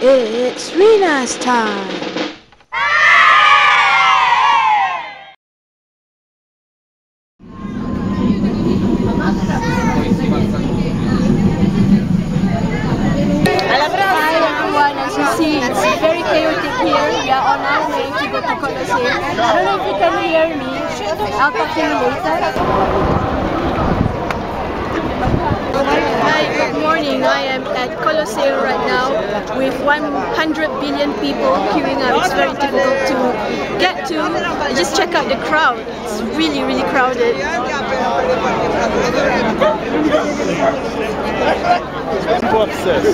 It's Rina's time! Hi everyone, as you see, it's very chaotic here. We are on our way to go to Colosseum. I don't know if you can hear me. I'll talk to you later. Hi, good morning. I am at Colosseum right now with 100 billion people queuing up. It's very difficult to get to. Just check out the crowd. It's really, really crowded.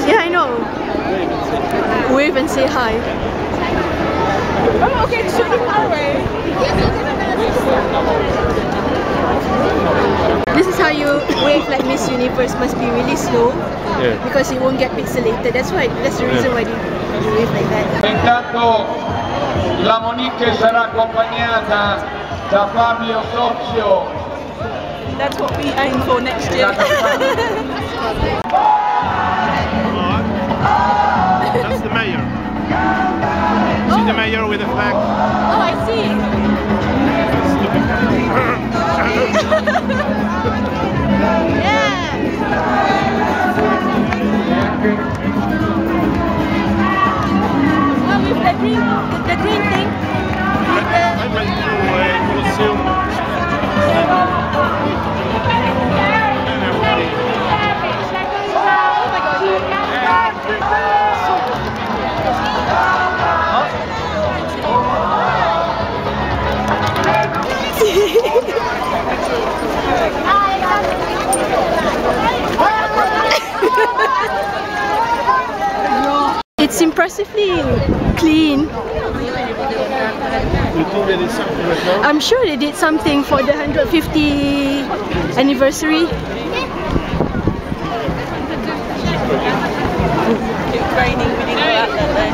Yeah, I know. Wave and say hi. Oh, okay, it's shooting our way. This is how you wave like Miss Universe. Must be really slow, because it won't get pixelated. That's the reason why you wave like that. Intanto la Monique sarà accompagnata da Fabio Sozio. That's what we aim for next year. That's the mayor. See the mayor with the flag? Oh, I see. Yeah. Oh, with the green thing. I went to Colosseum. It's impressively clean. I'm sure they did something for the 150 anniversary. It's raining, we didn't go out that day.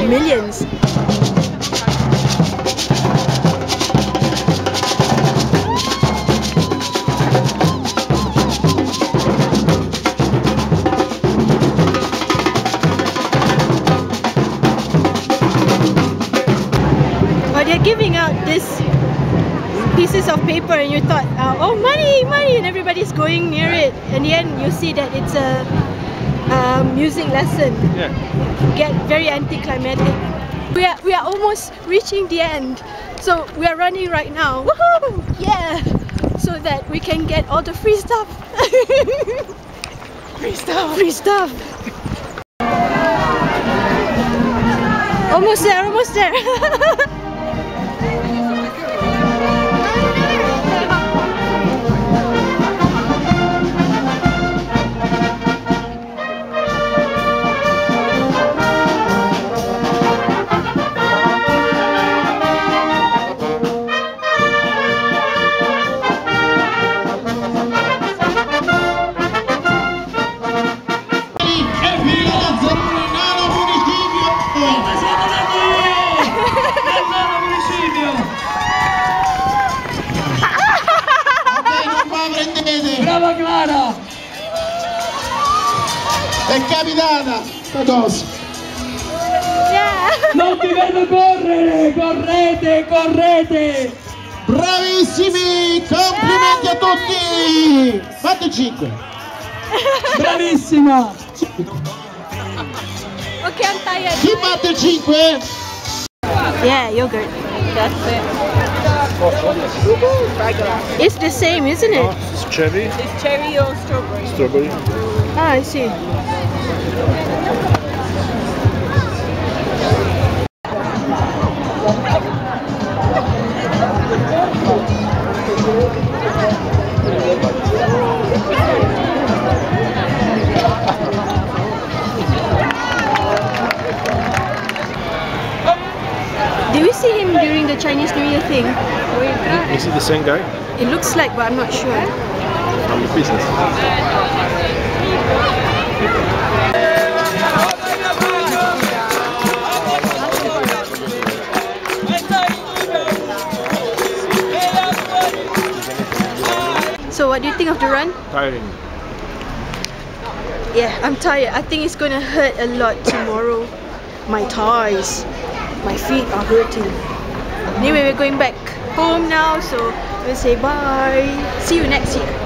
Millions. But they're giving out this pieces of paper and you thought, oh, money, money, and everybody's going near it. In the end, you see that it's a music lesson. Yeah. Get very anticlimactic. We are almost reaching the end, so we are running right now. Woohoo! Yeah, so that we can get all the free stuff. Free stuff. Free stuff. Almost there. Almost there. Brava Clara! È capitata sta cosa. Yeah. Non ti vedo correre, correte, correte. Bravissimi, complimenti a tutti. Fate 5. Bravissima. Okay, I'm tired. Chi batte 5? Yeah, yogurt. That's it. It's the same, isn't it? It's cherry. It's cherry or strawberry. Strawberry. Ah, I see. Did we see him during the Chinese New Year thing? Is it the same guy It looks like, but I'm not sure. from the business? So what do you think of the run? Tiring. Yeah, I'm tired. I think it's gonna hurt a lot tomorrow. My thighs, my feet are hurting. Anyway, we're going back home now, so we'll say bye. See you next year.